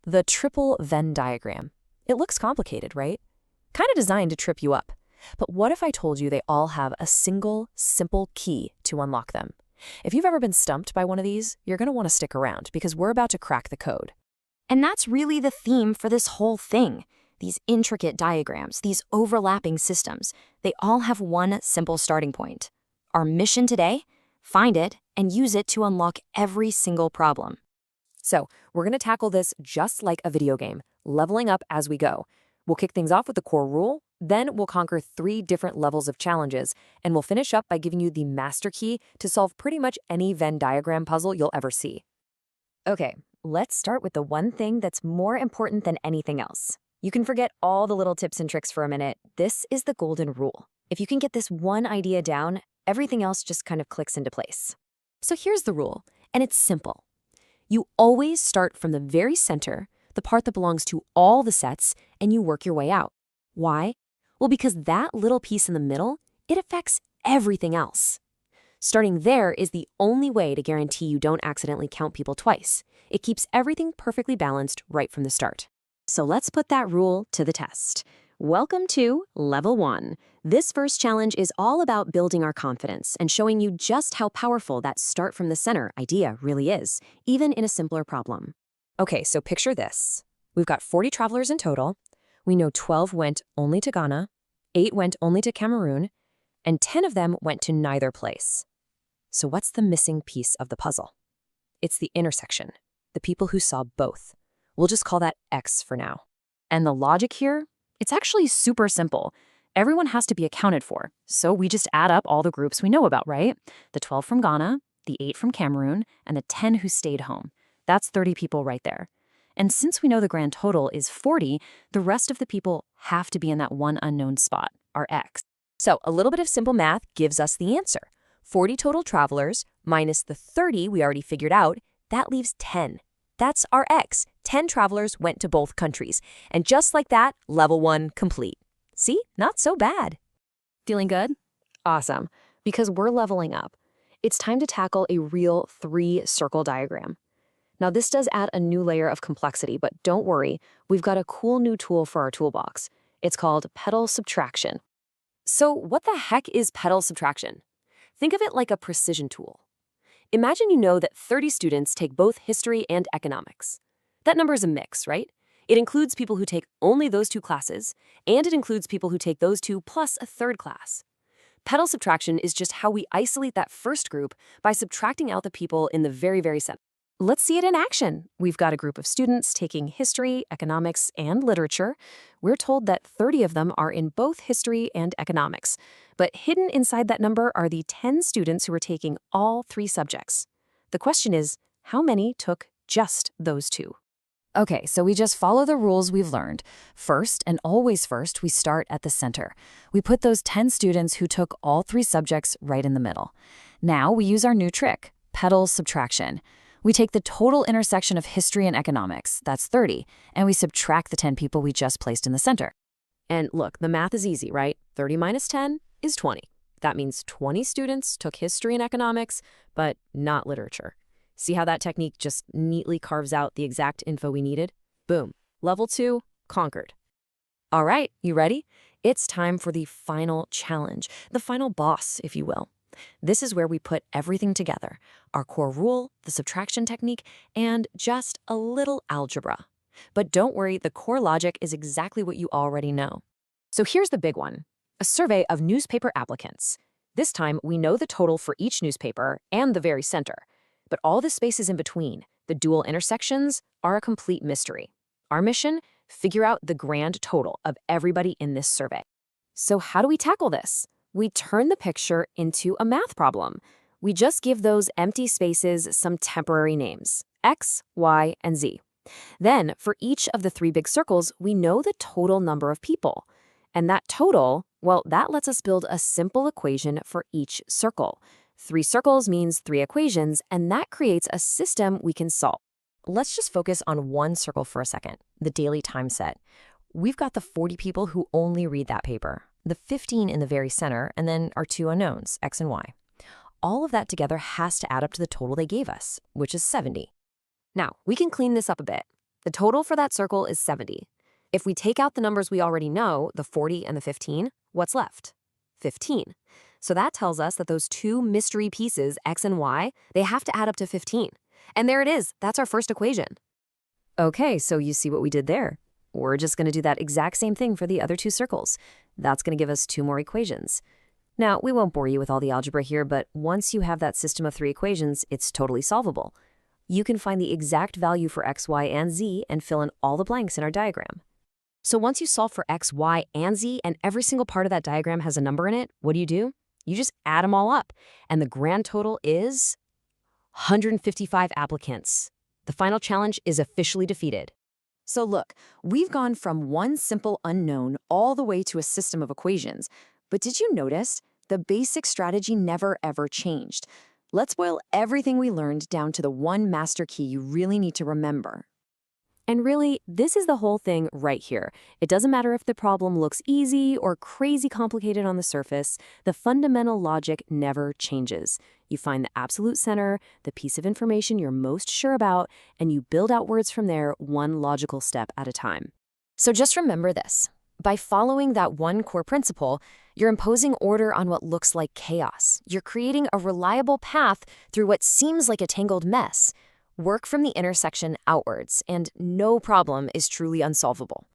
The triple Venn diagram. It looks complicated, right? Kind of designed to trip you up. But what if I told you they all have a single, simple key to unlock them? If you've ever been stumped by one of these, you're going to want to stick around because we're about to crack the code. And that's really the theme for this whole thing. These intricate diagrams, these overlapping systems, they all have one simple starting point. Our mission today? Find it and use it to unlock every single problem. So we're going to tackle this just like a video game, leveling up as we go. We'll kick things off with the core rule, then we'll conquer 3 different levels of challenges, and we'll finish up by giving you the master key to solve pretty much any Venn diagram puzzle you'll ever see. Okay, let's start with the one thing that's more important than anything else. You can forget all the little tips and tricks for a minute. This is the golden rule. If you can get this one idea down, everything else just kind of clicks into place. So here's the rule, and it's simple. You always start from the very center, the part that belongs to all the sets, and you work your way out. Why? Well, because that little piece in the middle, it affects everything else. Starting there is the only way to guarantee you don't accidentally count people twice. It keeps everything perfectly balanced right from the start. So let's put that rule to the test. Welcome to Level 1. This first challenge is all about building our confidence and showing you just how powerful that start from the center idea really is, even in a simpler problem. Okay, so picture this. We've got 40 travelers in total. We know 12 went only to Ghana, 8 went only to Cameroon, and 10 of them went to neither place. So what's the missing piece of the puzzle? It's the intersection, the people who saw both. We'll just call that X for now. And the logic here? It's actually super simple. Everyone has to be accounted for, so we just add up all the groups we know about, right? The 12 from Ghana, the 8 from Cameroon, and the 10 who stayed home. That's 30 people right there. And since we know the grand total is 40, the rest of the people have to be in that one unknown spot, our X. So a little bit of simple math gives us the answer. 40 total travelers minus the 30 we already figured out, that leaves 10. That's our X. 10 travelers went to both countries. And just like that, level 1 complete. See? Not so bad. Feeling good? Awesome. Because we're leveling up. It's time to tackle a real 3-circle diagram. Now, this does add a new layer of complexity, but don't worry, we've got a cool new tool for our toolbox. It's called pedal subtraction. So what the heck is pedal subtraction? Think of it like a precision tool. Imagine you know that 30 students take both history and economics. That number is a mix, right? It includes people who take only those 2 classes, and it includes people who take those 2 plus a 3rd class. Pedal subtraction is just how we isolate that first group by subtracting out the people in the very, very center. Let's see it in action. We've got a group of students taking history, economics, and literature. We're told that 30 of them are in both history and economics. But hidden inside that number are the 10 students who are taking all 3 subjects. The question is, how many took just those 2? Okay, so we just follow the rules we've learned. First, and always first, we start at the center. We put those 10 students who took all 3 subjects right in the middle. Now we use our new trick, pedal subtraction. We take the total intersection of history and economics, that's 30, and we subtract the 10 people we just placed in the center. And look, the math is easy, right? 30 minus 10 is 20. That means 20 students took history and economics, but not literature. See how that technique just neatly carves out the exact info we needed? Boom. Level 2, conquered. All right, you ready? It's time for the final challenge, the final boss, if you will. This is where we put everything together, our core rule, the subtraction technique, and just a little algebra. But don't worry, the core logic is exactly what you already know. So here's the big one, a survey of newspaper applicants. This time, we know the total for each newspaper and the very center. But all the spaces in between, the dual intersections, are a complete mystery. Our mission? Figure out the grand total of everybody in this survey. So how do we tackle this? We turn the picture into a math problem. We just give those empty spaces some temporary names, X, Y, and Z. Then, for each of the 3 big circles, we know the total number of people. And that total, well, that lets us build a simple equation for each circle. 3 circles means 3 equations, and that creates a system we can solve. Let's just focus on one circle for a second, the daily time set. We've got the 40 people who only read that paper, the 15 in the very center, and then our 2 unknowns, X and Y. All of that together has to add up to the total they gave us, which is 70. Now, we can clean this up a bit. The total for that circle is 70. If we take out the numbers we already know, the 40 and the 15, what's left? 15. So that tells us that those two mystery pieces, x and y, they have to add up to 15. And there it is. That's our first equation. Okay, so you see what we did there. We're just going to do that exact same thing for the other two circles. That's going to give us two more equations. Now, we won't bore you with all the algebra here, but once you have that system of three equations, it's totally solvable. You can find the exact value for x, y, and z and fill in all the blanks in our diagram. So once you solve for x, y, and z, and every single part of that diagram has a number in it, what do? You just add them all up, and the grand total is 155 applicants. The final challenge is officially defeated. So look, we've gone from one simple unknown all the way to a system of equations. But did you notice? The basic strategy never ever changed. Let's boil everything we learned down to the one master key you really need to remember. And really, this is the whole thing right here. It doesn't matter if the problem looks easy or crazy complicated on the surface, the fundamental logic never changes. You find the absolute center, the piece of information you're most sure about, and you build outwards from there one logical step at a time. So just remember this. By following that one core principle, you're imposing order on what looks like chaos. You're creating a reliable path through what seems like a tangled mess. Work from the intersection outwards, and no problem is truly unsolvable.